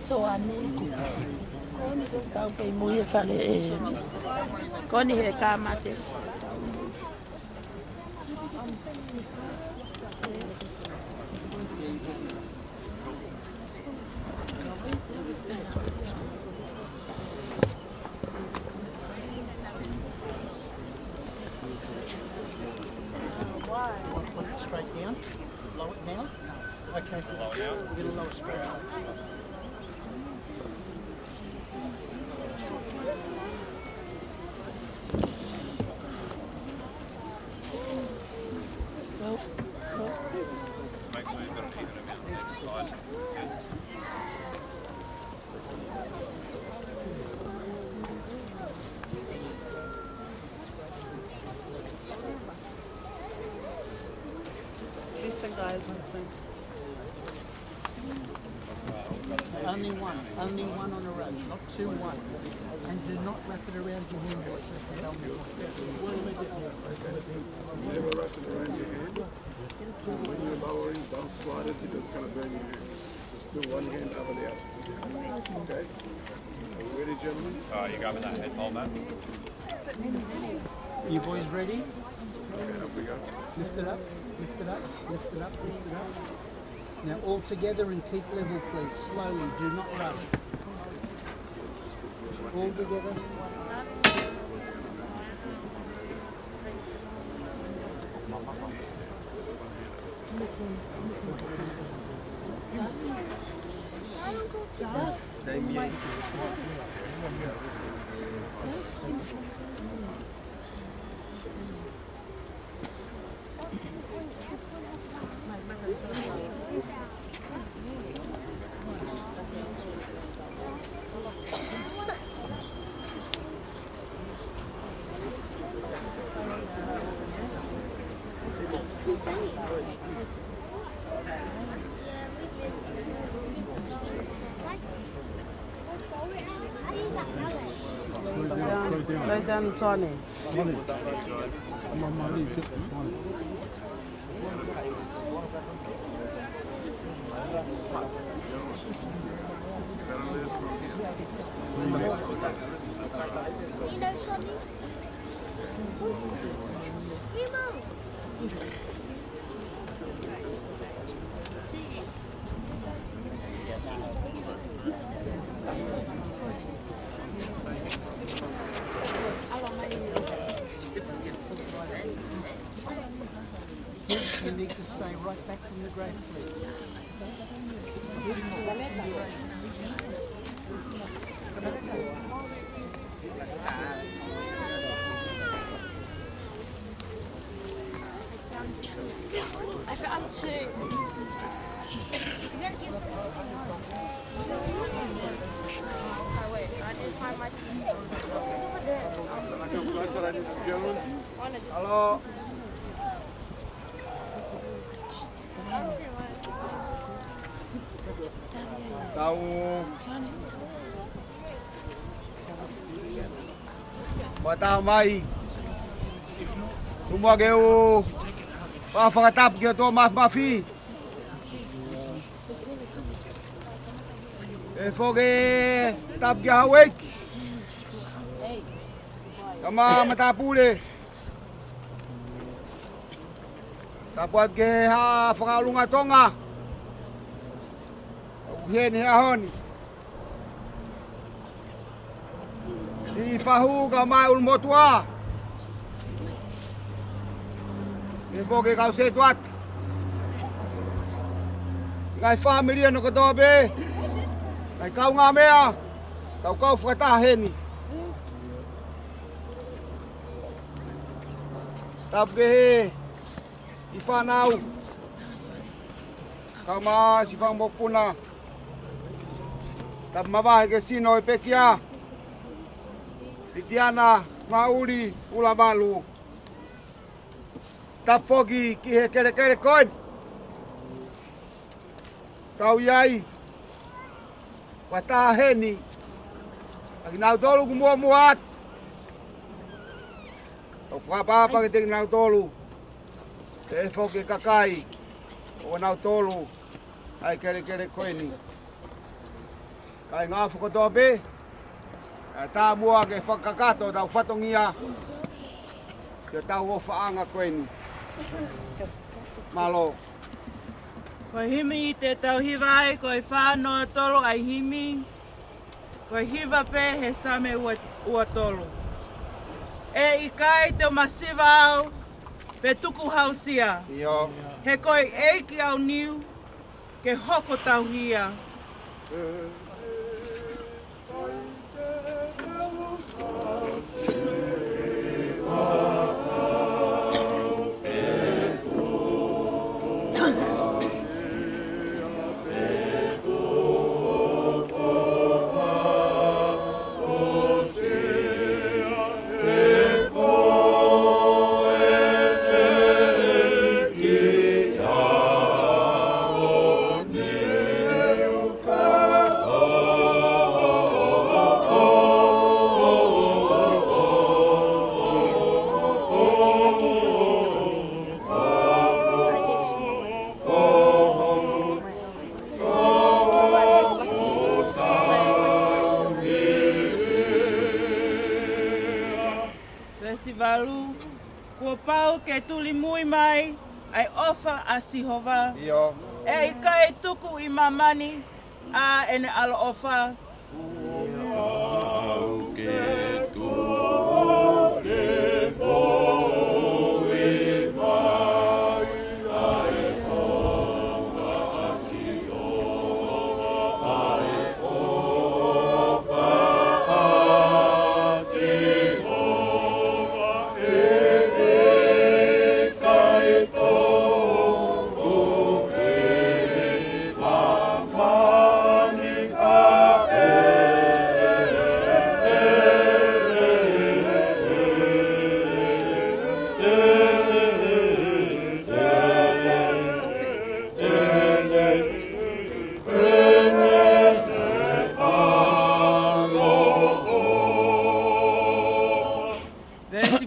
Soane. Koni tau pe mui sale e. Koni he ka mate. Put it straight down. Lower it now. Okay. Lower now. You're going to lower straight down. Make sure you've got an even amount on either side. Listen, guys, listen. Only one on a row, not two, one. And do not wrap it around your hand. Never wrap it around your hand. When you're lowering, don't slide it because it's going to burn your hand. Just do one hand over the other. Okay? Are you ready, gentlemen? You grabbing that head hold, man? You boys ready? Okay, up we go. Lift it up, lift it up, lift it up, lift it up. Now all together and keep level, please. Slowly, do not rush. All together. Slow down, Sonny. You know, Sonny? Hey, Mom. You need to stay right back from the grave, please. I found two. Oh, wait, I didn't find my sister. Come closer, ladies and gentlemen. Hello. Tao Bata mai Tumwa geu Pa fakatap geu to mafi E foge tap ge hawek Kama matapule Tapuat ge ha fakalunga tonga Heni ahoni Si fahu ka mai ul motua Si foge ka se tuat Ngai family no ko dobe Ngai kau nga mea kau fata heni Tabe ifanau Kama si fang mokuna Tap mawah ke sino pekia Titiana mauli ulabalu Tap fogi ki he kere koin Tau yai Wata heni Aginau tolu kumua muat Tau whapapa ke te nau tolu Te fogi kakai O nau tolu Ai kere koe ni. Kai ngā whakotoa be. Tā mua ke whakakato tau whatongia. Ke tau o whaanga koe ni. Malo. Koe himi i te tau hiwa ai, koe whānoa tolo ai himi. Koe hiwa pē he same ua tolo. E i kai te masiwa au, pe tuku hausia. Io. He koe eiki au niu, ke hoko tau hia. Festivalu, kua pau ke tuli mui mai, ai ofa a Sihova. Io. E i kai tuku i mamani, a ene alo ofa.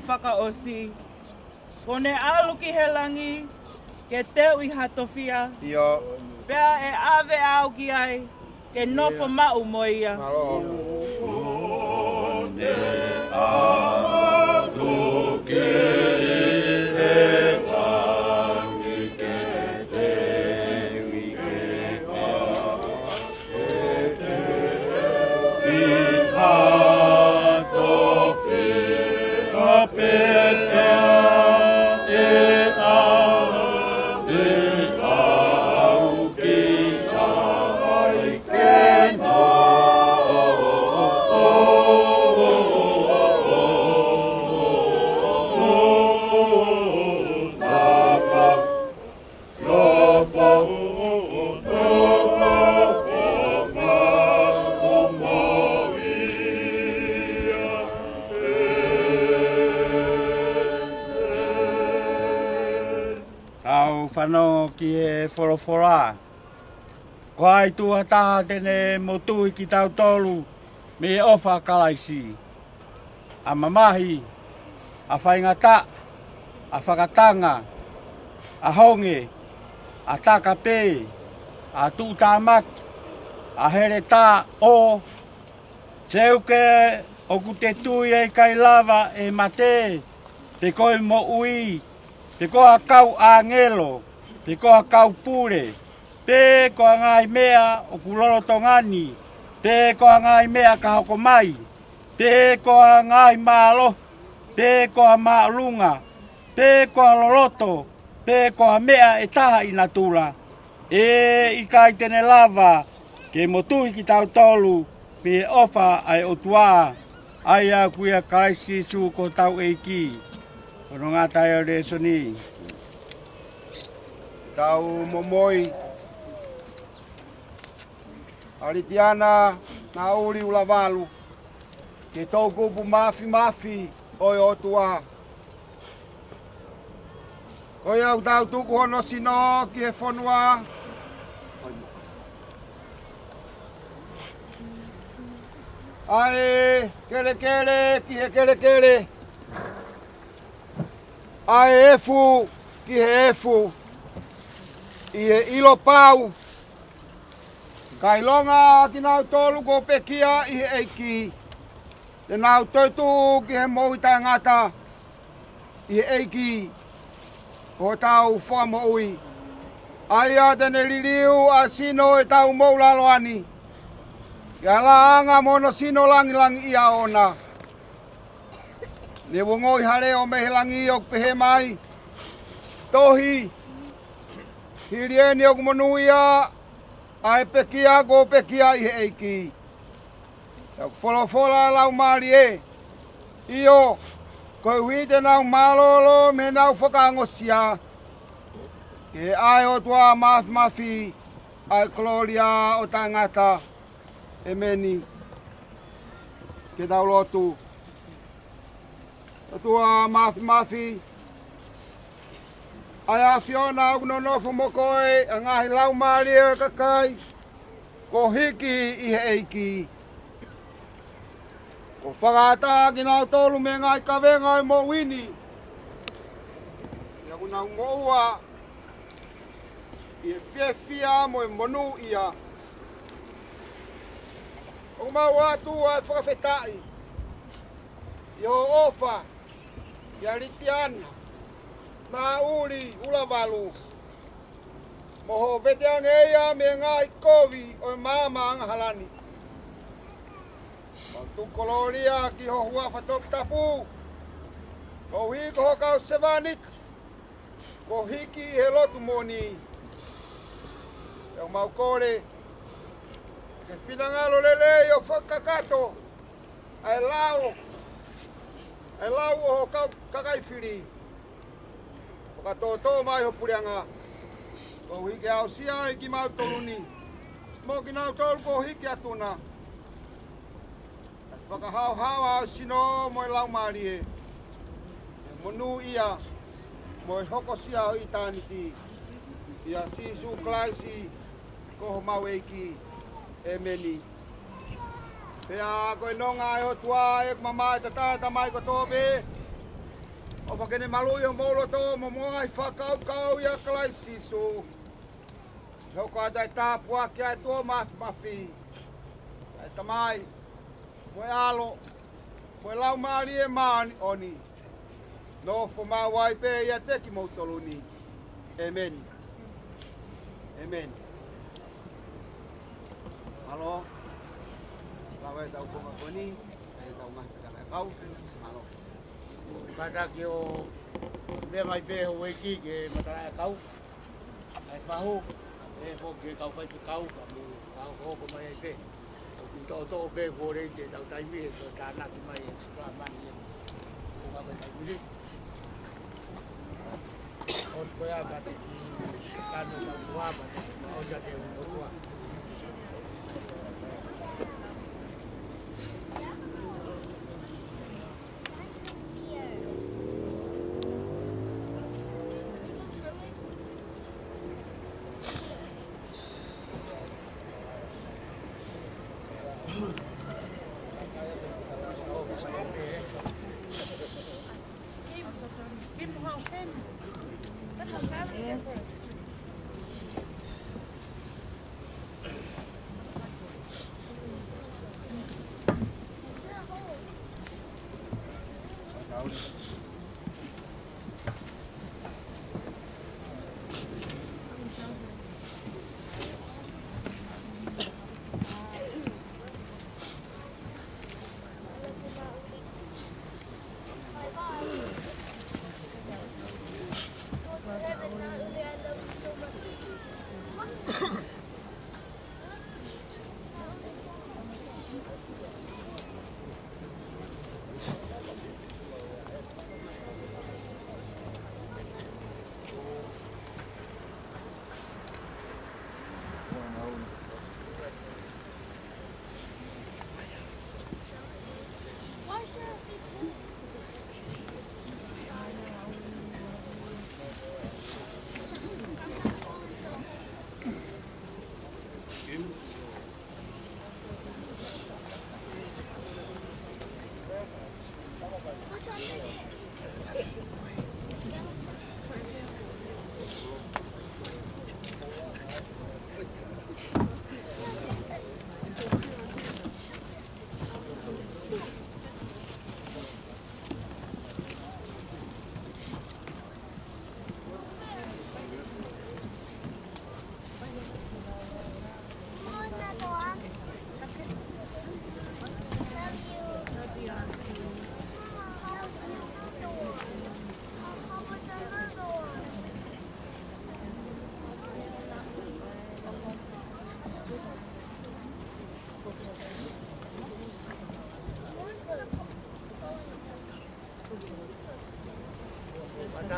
Whakaosi. Kone aluki he langi, ke teu i hatofia. Io. Pea e ave au ki ai, ke nofo mau moia. Malo. Whanau ki e whorowhora. Ko ai tua taha tene motui ki tau tolu me e ofa kalaisi. A mamahi, a whaingata, a whakatanga, a honge, a takape, a tūtāmaki, a here tā o, teuke o ku te tui e kai lava e mate, te koe mo ui, te koa kau a ngelo, te koa kau pure, te koa ngai mea o kuloro tongani, te koa ngai mea ka hoko mai, te koa ngai malo, te koa maalunga, te koa loloto, te koa mea e taha i natura. E i kai tene lava, ke motui ki tau tolu, me ofa ai otua, ai a kuia kaisi su ko tau eiki. Kono ngā tai o re soni. Tau momoi. Aritiana na uri ulavalu. Ke tau kupu mafi oi otua. Koi au tau tuku hono sino ki e whanua. Ai, kere ki he kere. Ai efu ki he efu. I e ilo pau Kai longa ki nau tolu ko pekia i eiki. Te nau toitu ki he moui tangata i eiki. O tau whamoui. Aia tene liliu a sino e tau moulaloani. Kia laanga mono sino langi langi ia ona. Ne wongoi hare o mehe langi o pehe mai. Tohi. Hirieni o kumonuia. Ai pekia go pekia i eiki. Tau wholofola lau maari e. Io. Koe huite nau malolo me nau whakangosia. Ke ai o tua mafi ai Gloria o tangata e meni ke tau lotu. O tua mafi ai a Fiona au no nofo mokoe a ngahi lau maari e kakai ko hiki i eiki. Ko whakata ki nau tolu me ngai kawenga i mo wini. Ia ku nau moua i e whiawhia mo e monu ia. O mau atu ai whakawhetai. I ho ofa, i a ritiani, nā uri ulawalu. Mo ho veteange ia me ngai kovi o e māma angahalani. Mau tukoloria ki ho hua whatop tapu. Ko hi ko ho kau sevanit. Ko hiki i he lotu moni. E o mau kore. Ke whinangalo lele i o whakakato. Ai lau. Ai lau o ho kau kakaifiri. Whakatoto mai ho purianga. Ko hiki au sia i ki mau toluni. Mo ki nau tolu ko hiki atuna. Whakahau au sino mo e lau maari e. Monu ia. Mo e hoko sia o i tāniti. Ia sisu klaisi. Koho mau eiki e meni. Pea koe nonga e o tua e kumamai tatata mai ko tobe. O pakene malui o molo to mo moai whakau ia klaisi su. Hoko atai tāpua ki ai tua mafi. Ai tamai. Moe alo, moe lau maari e maani oni. Nofo maa waipe ia teki moutoluni. Amen. Amen. Alo. Lawa e tau konga koni. E tau ngahi taka e kau. Alo. Kata ki o mea mai pe ho weki ke matara e kau. Ai whahu. E ho ke kau kai pe kau. Kau hoko mai ai pe. Toto be ko re te tau tai mi so ta na ki mai ka mani e ko ba tai mi o ko ya ba te ka no ta wa ba o ja te o wa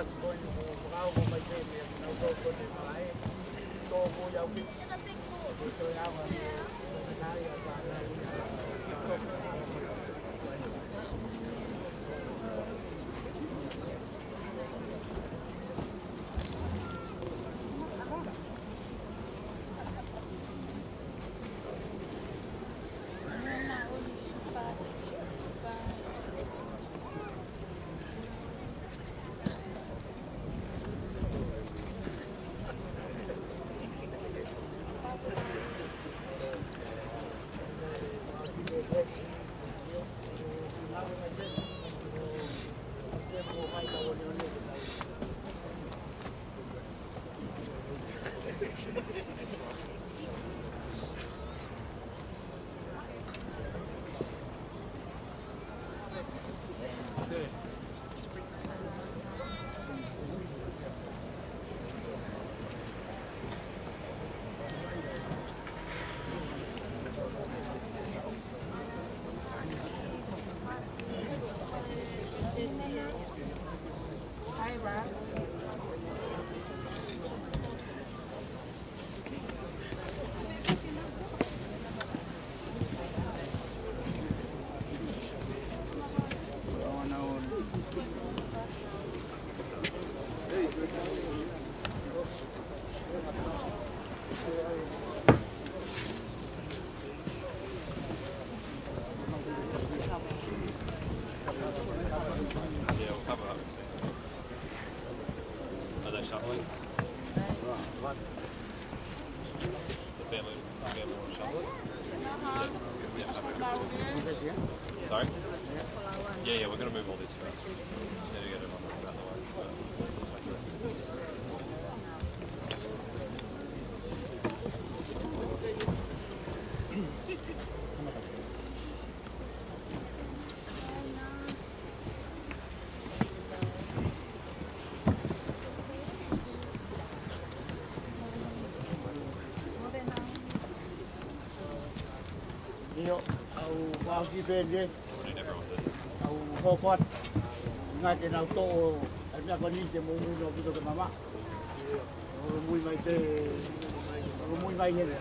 tak so ni mo ngau mo mai te me na so ko te mai to ko ya ki to ya ma na ya ba na Sorry? Yeah, we're going to move all this around. Need to get everyone out of the way. Yo, au vào đi về đi. What did everyone do? Au ho pot. Ngay cái nào to, anh đã có nhìn thấy mùi nó bây giờ cái mama. Mùi mai thế, mùi mai như này.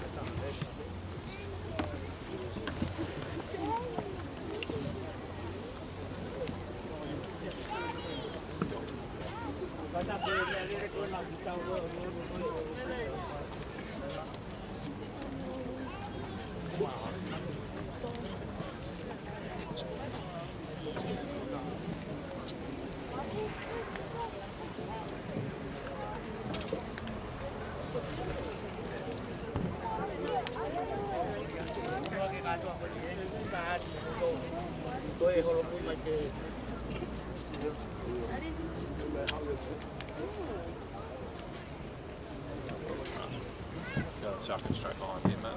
Got a chocolate stripe behind here, man.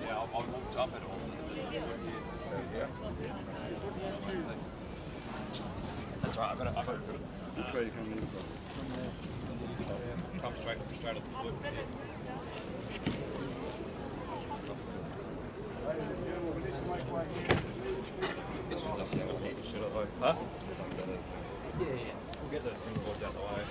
Yeah, I'll jump it all. That's right, I've got to Which way are you coming in from? come straight at the foot. Huh? Yeah. We'll get those single boards out the way.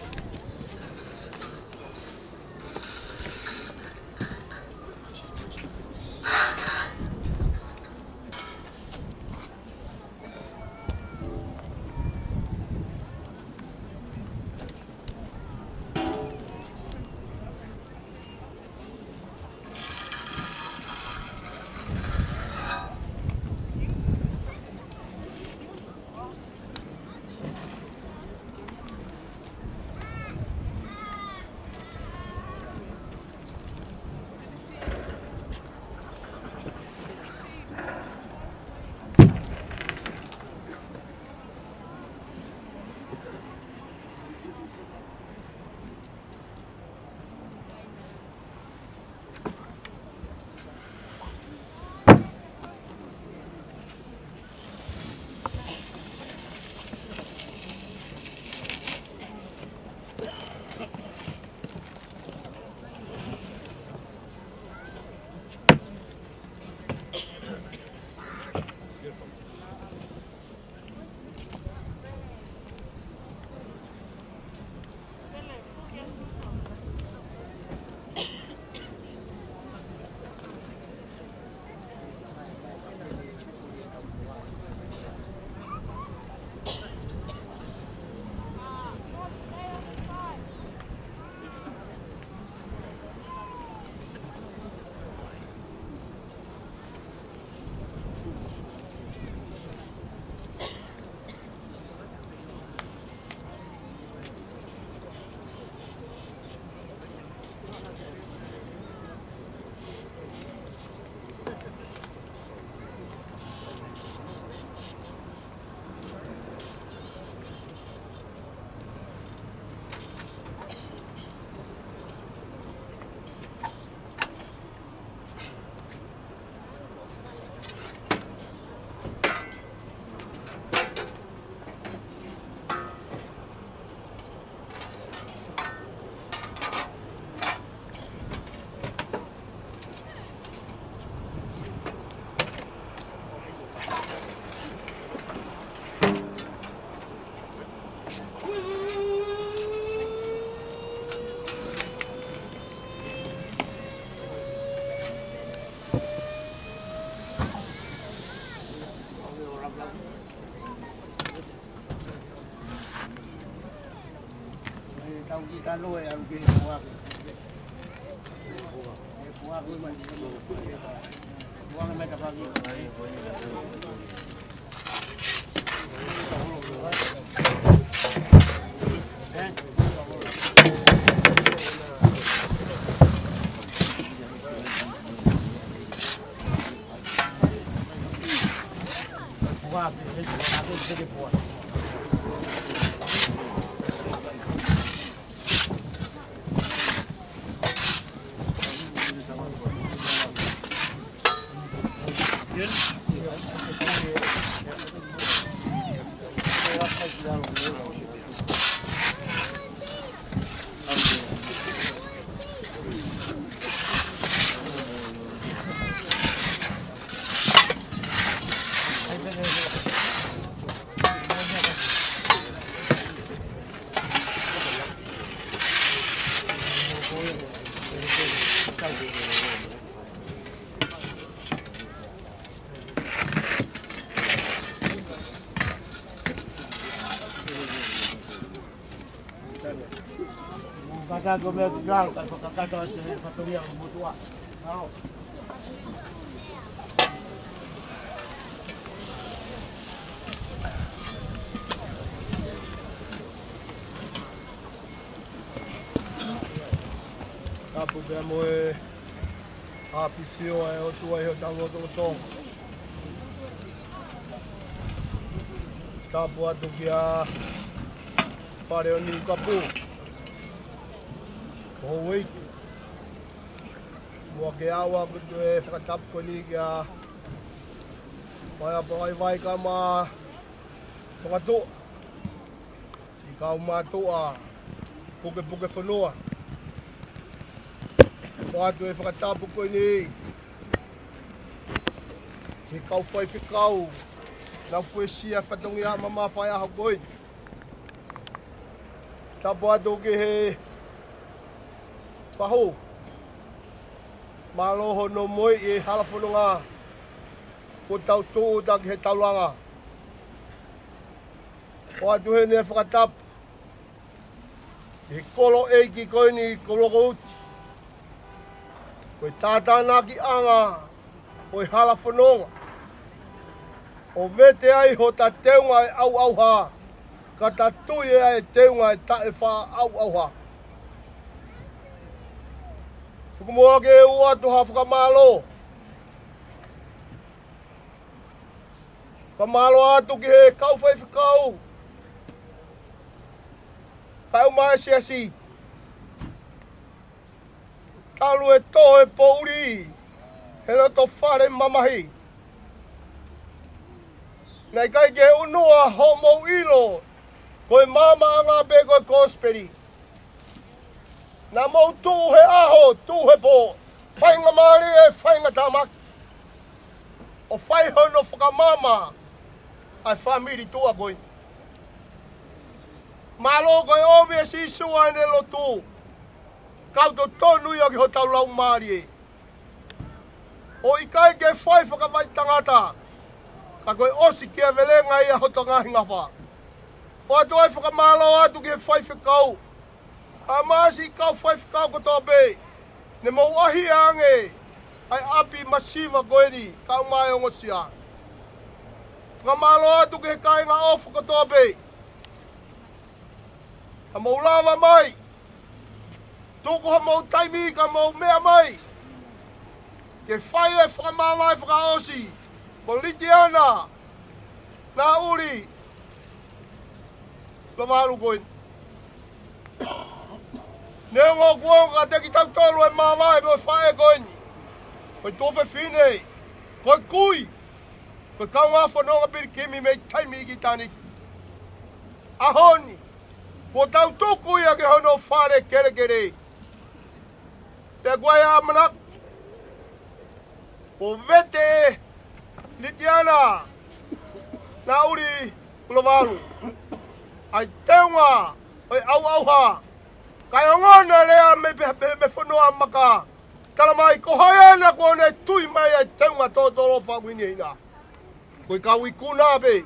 Tau kita lo ya rugi buah. Buah gue masih buah mereka pagi. Buah itu buah. Kata gue jual kan kata factoria mutua. Tahu. Tapu be moe api fio e o tua e o tango tong. Tapu atu kia pare o ni kapu. Hoi. Mua ke awa kutu e whakatapu ko ni kia Wai vai ka ma whakato. Si ka umatoa puke whanua. Whatu e whakatapu ko ni. Si kau whai whikau. Nau poesia whatongi a mama whai aha koi. Tapu atu ke he Paho. Maloho no moi e halafononga. Ko tau tō tak he taulanga. O atu he ne whakatap. He kolo e ki koe ni koloko uti. Koe tātāna ki anga. Koe halafononga. O vete ai ho ta teunga e au ha. Ka ta tui e teunga e ta e wha au ha. Kumoa ke ua tu ha whakamalo. Whakamalo atu ki he kau whai whakau. Kau mai siasi. Talu e tō e pouri. He roto whare mamahi. Nei kai ke unua homo ilo. Koe mama anga be koe kosperi. Nā mau tū he aho, tū he pō. Whainga maari e whainga tāmak. O whai hono whakamama. Ai whamiri tū a koe. Malo koe ome e sisua ene lo tū. Kau to tonu i aki ho tau lau maari e. O i kai ke whai whakawai tangata. Ka koe osi kia velenga i a hoto ngahi ngawha. O atu ai whakamalo atu ke whai whakau. A maasi kau whai whakau koto be. Ne mau ahi ange. Ai api masiva koe ni. Kau mai ongo sia. Whakamalo atu ke kai ngā ofu koto be. Ka mau lava mai. Tuku ha mau taimi ka mau mea mai. Ke whai e whakamalo e whakaosi. Mo liti ana. Nā uri. Lamaru koe. Nea ngō kuonga te ki tau tolu e mawai mo whae koe ni. Koe tofe whine. Koe kui. Koe kau ngā whanonga piri kimi mei taimi ki tani. Ahoni. Ko tau tuku ia ke hono whare kere kere. Te koe amanak. Ko vete. Litiana. Nā uri. Kulovaru. Ai teunga. Oi au ha. Kai ngona lea me whanua maka. Tala mai ko hai ana ko ne tui mai ai teunga tōtoro whawini ina. Koe kau I kuna be.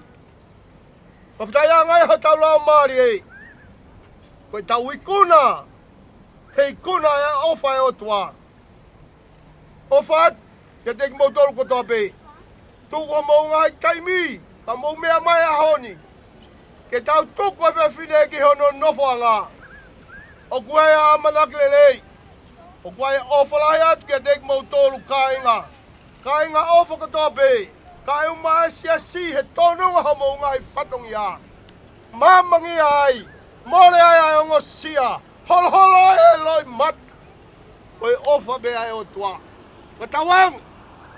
Pawhitaya ngai ha tau lau maari e. Koe tau I kuna. Hei kuna e ofa e o tua. Ofa ke teki mau tolu kotoa pe. Tuko mau ngai taimi. Ka mau mea mai a honi. Ke tau tuku e whewhine ki hono nofo anga. O kua e a manaki lelei. O kua e ofa lahi atu ke teki mau tolu kainga. Kainga ofa kotoa pe. Ka e uma sia si he tonunga ha mau ngai whatongi a. Mamangi ai. More ai ai ongo sia. Holo holo e loi mat. Koe ofa be ai o tua. Ka tawang.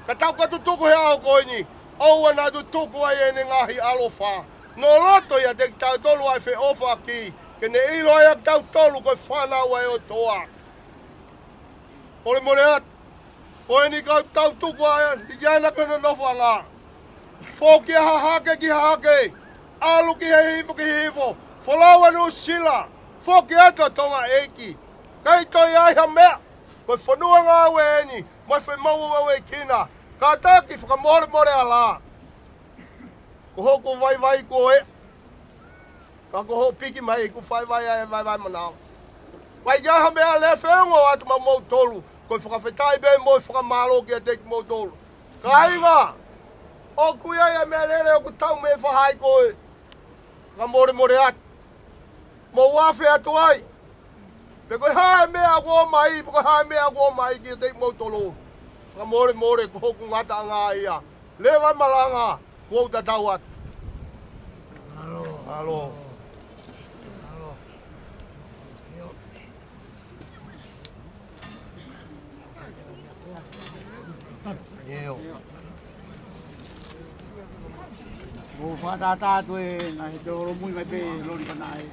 Ka tau ka tutuku he ao koe ni. Oua na tutuku ai e ne ngahi alofa. No loto ia te tau tolu ai fe ofa ki. Ke ne ilo ai tau tolu koe whanau ai o toa. Ole more at. Koe ni kau tau tuku ai. Ni jana kena nofa ngā. Fōki ha hake ki hake. Alu ki he hifo ki hifo. Folawa no sila. Fōki ato tonga eiki. Kai toi ai ha mea. Koe whanua ngā we ni. Mai whai mau we kina. Ka taki whakamore more ala. Ko hoko vai vai ko e. Ka ko ho piki mai ku vai vai ai vai vai manao. Vai ja ha mea le whengo atu ma mau tolu. Koe whakawhetai be mo whakamalo ki a teki mau tolu. Ka inga. O kuia ia mea lere o ku tau me whahai koe. Ka more more atu. Mo wafe atu ai. Pe koe hae mea kua mai. Pe koe hae mea kua mai ki a teki mau tolu. Ka more more ko hoku ngata ngā ia. Le vai malanga. Kua uta tau atu. Halo. Halo. Yo. Mo fa ta tu e na he do muy mai pe lo ni kanai.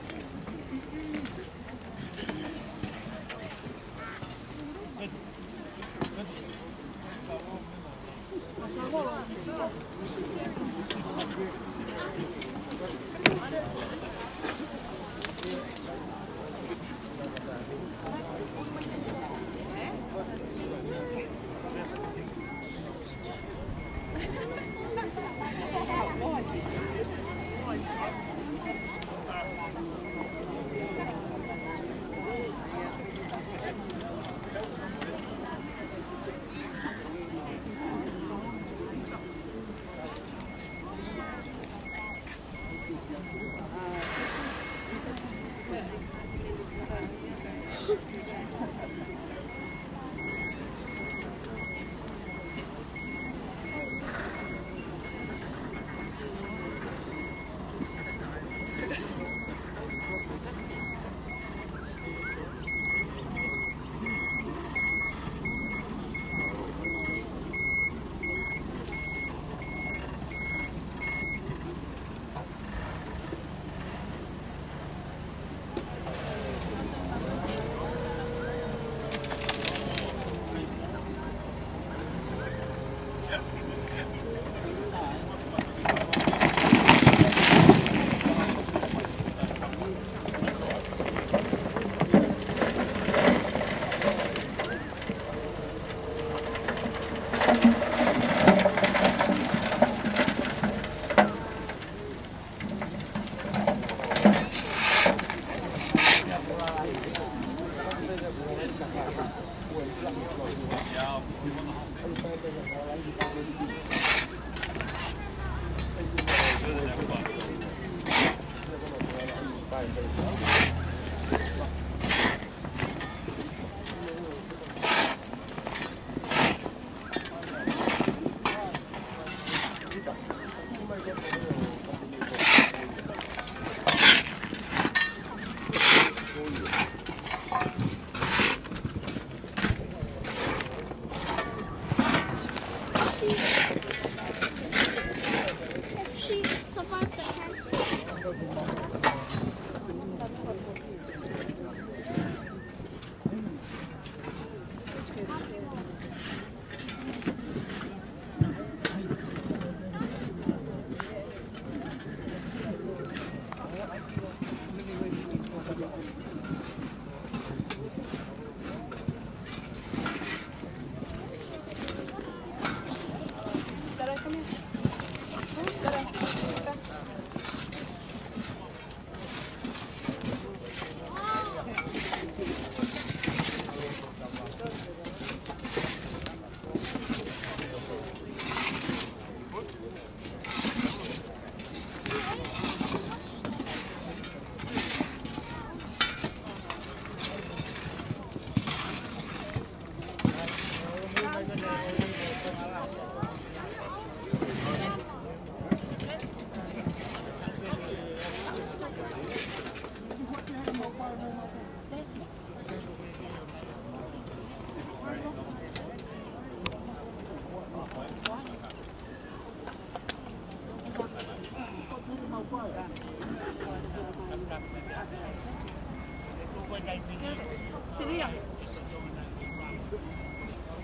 Siria.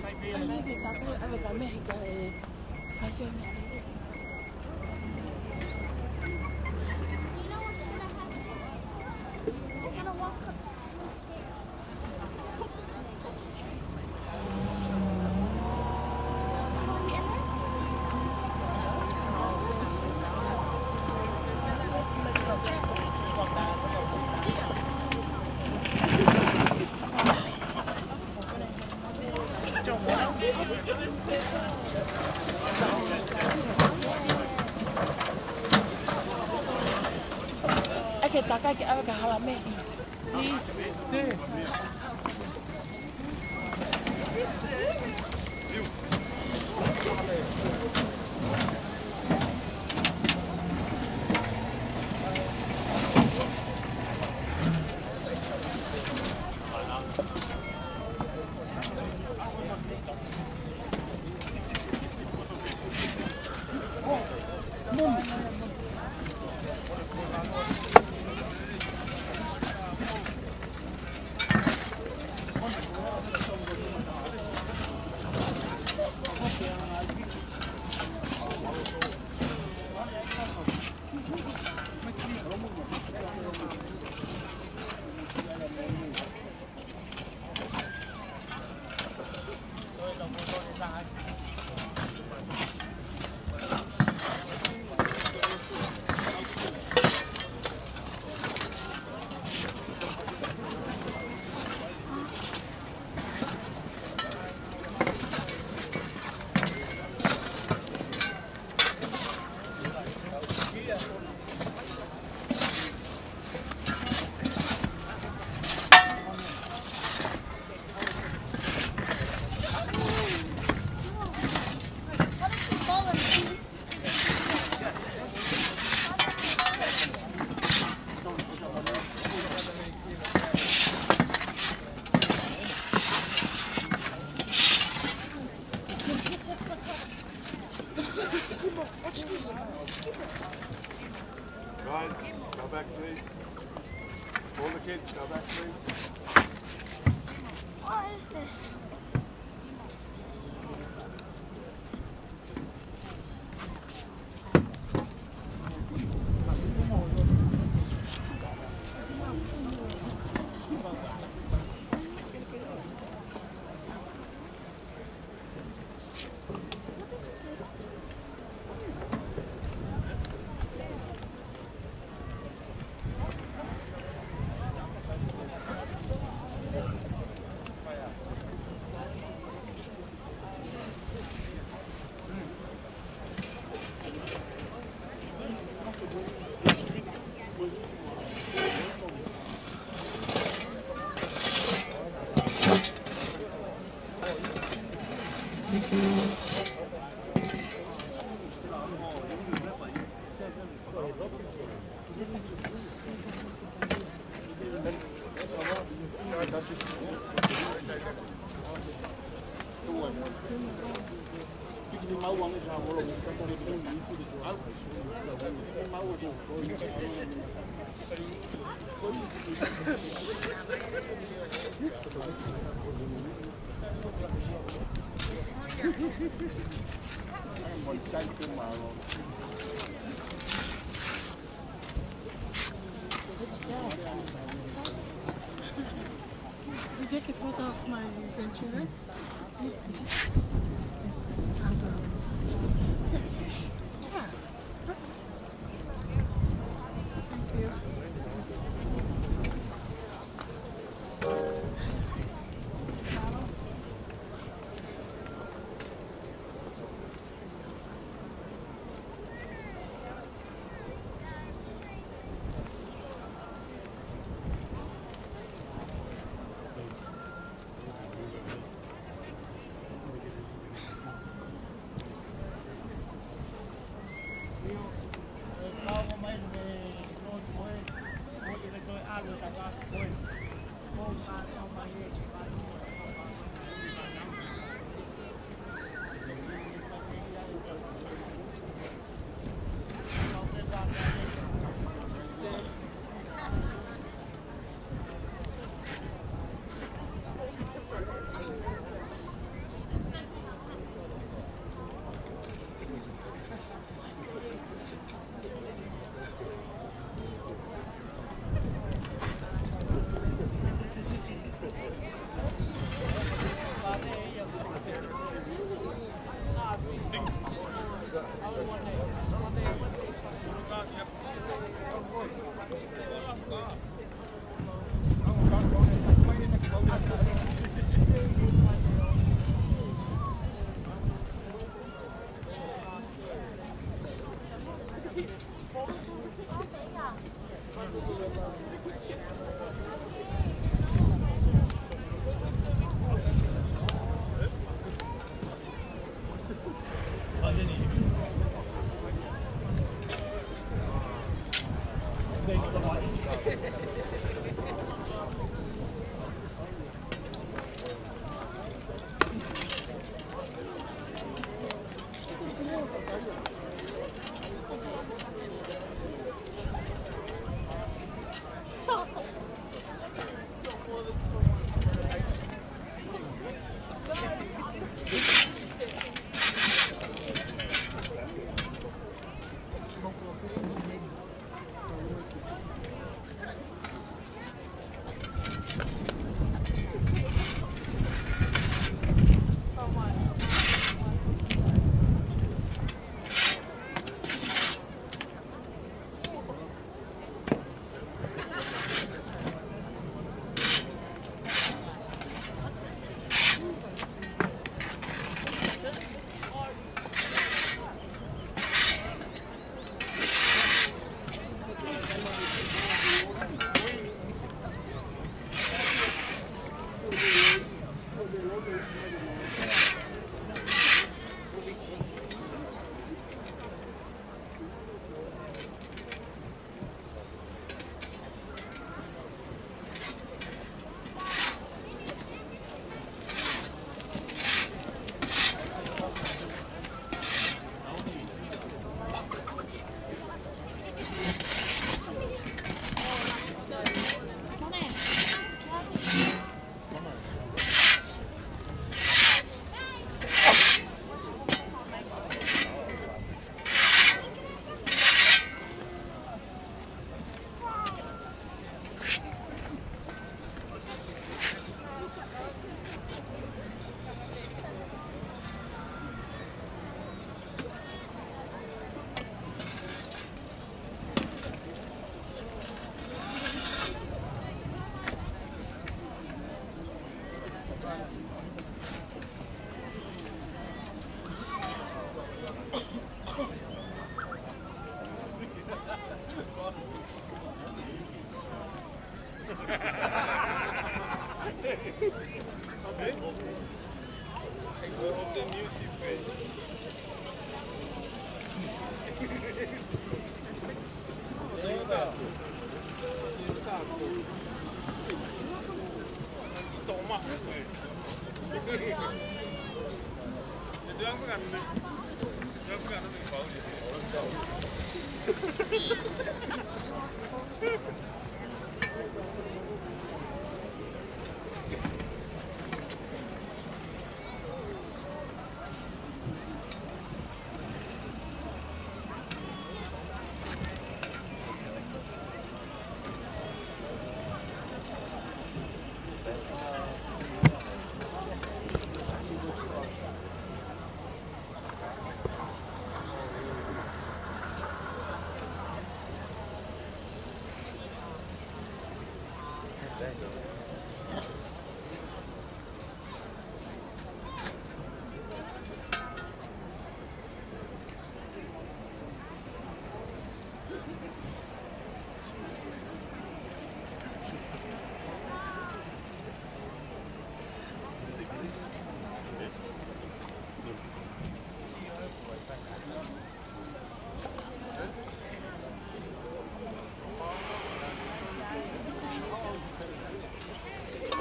Ai ke tato ave ka Mexico e fashion me. We're gonna walk up the stairs. Ai ke taka ke ave ka hala me. Please. Right, go back please. All the kids, go back please. What is this? You take a photo of my grandchildren? Thank you.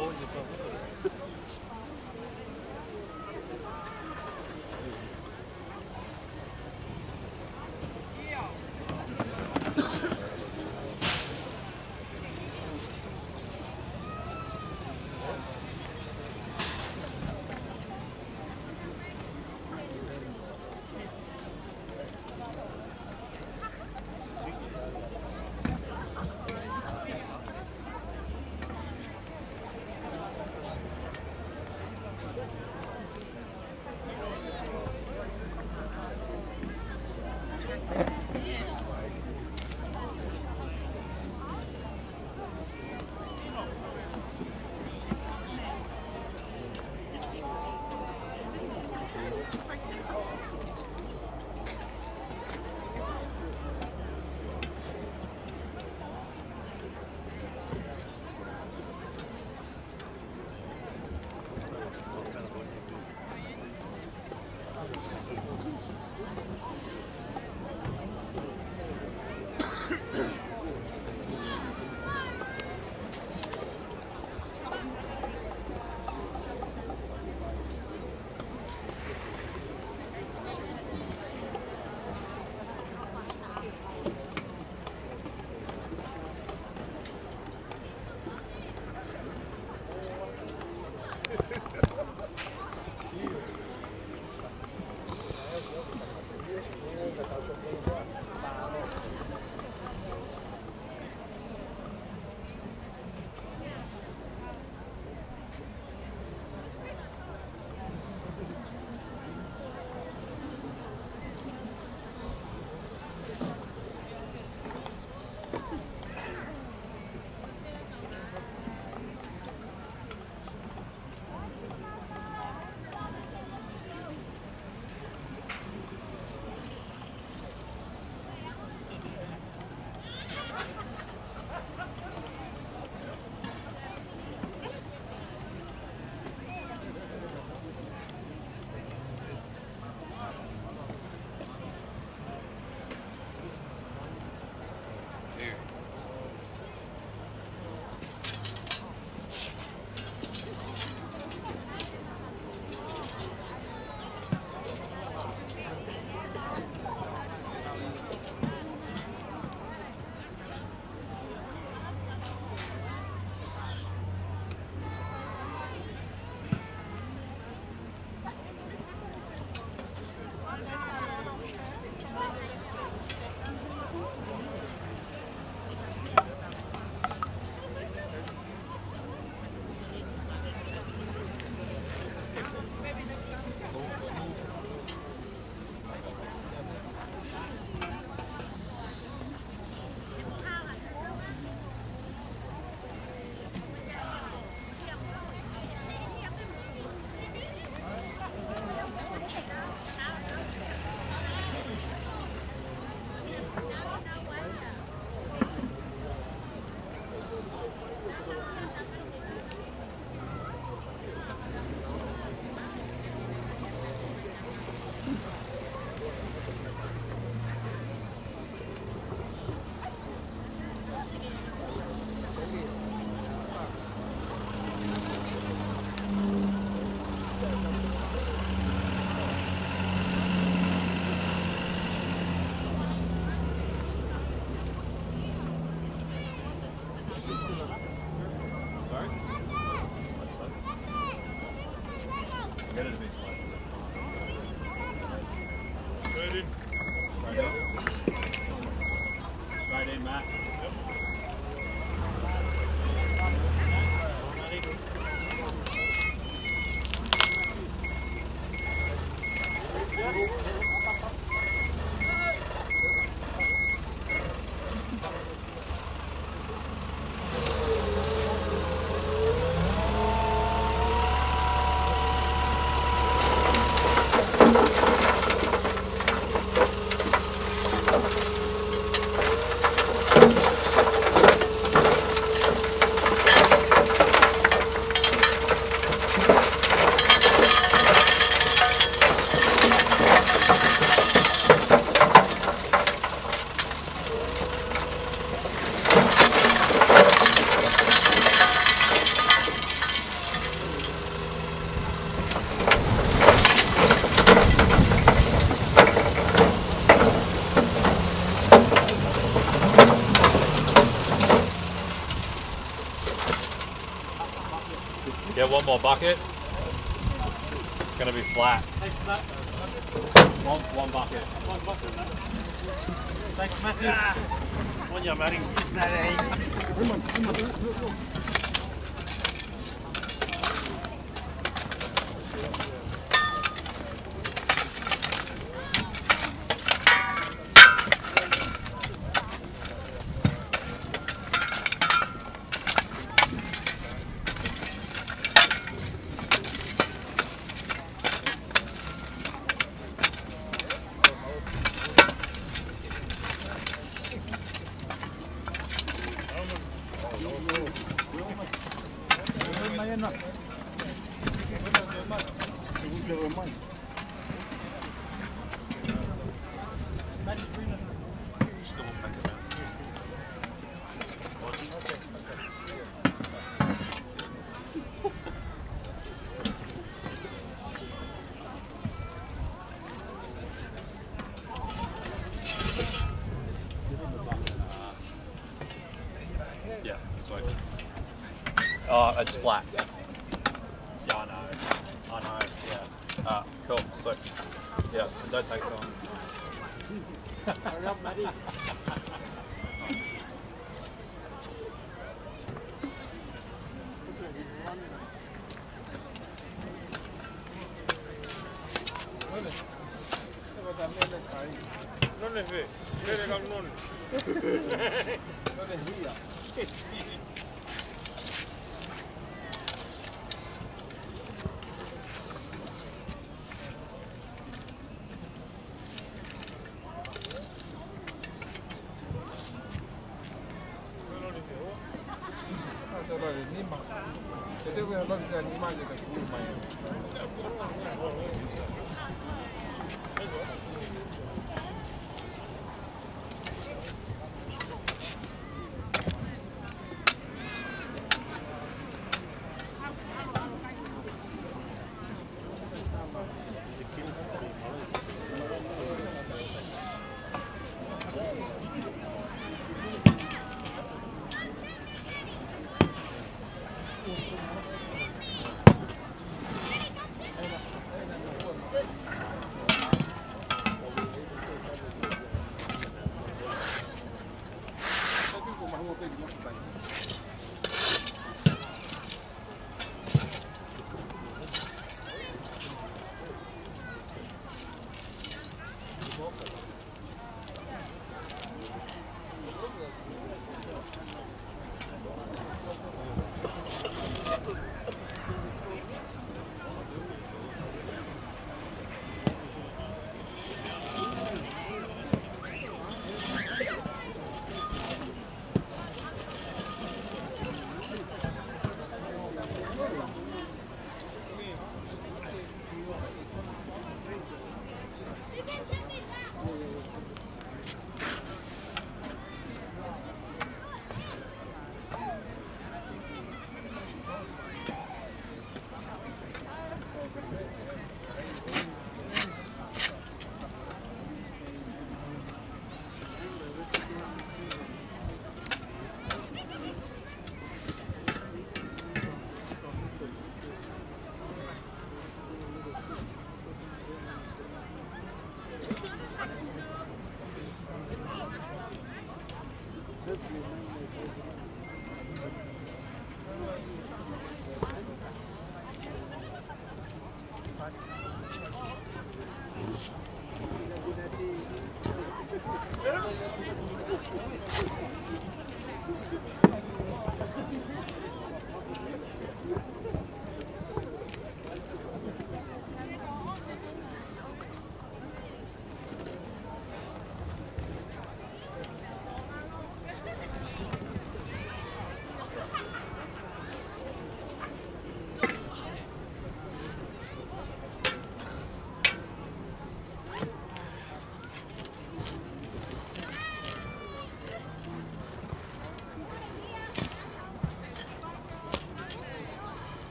Oh, get it to be flat. Straight in. Straight in, Matt. Get one more bucket. It's going to be flat. One bucket. Thanks, Matthew. On your Matty. Yeah, sweet. Oh, it's flat. Yeah, I know. I know, yeah. Cool, sweet. Yeah, don't take it on. Hurry up, Matty. Non è vero, vero che non. Non è via.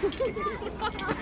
Ha ha ha!